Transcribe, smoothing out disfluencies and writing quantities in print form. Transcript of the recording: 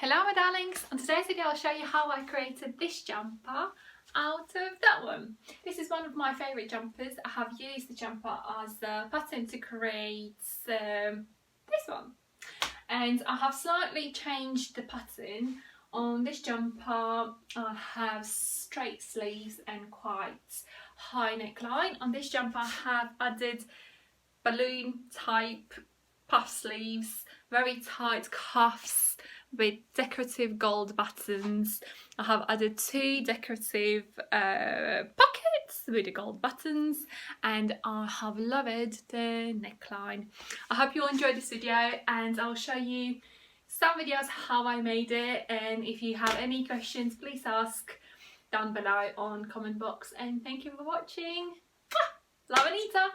Hello my darlings, on today's video I'll show you how I created this jumper out of that one. This is one of my favourite jumpers. I have used the jumper as a pattern to create this one, and I have slightly changed the pattern. On this jumper I have straight sleeves and quite high neckline. On this jumper I have added balloon type puff sleeves, very tight cuffs with decorative gold buttons. I have added two decorative pockets with the gold buttons, and I have loved the neckline. I hope you all enjoyed this video, and I'll show you some videos how I made it, and if you have any questions please ask down below on comment box. And thank you for watching. Love, Anita.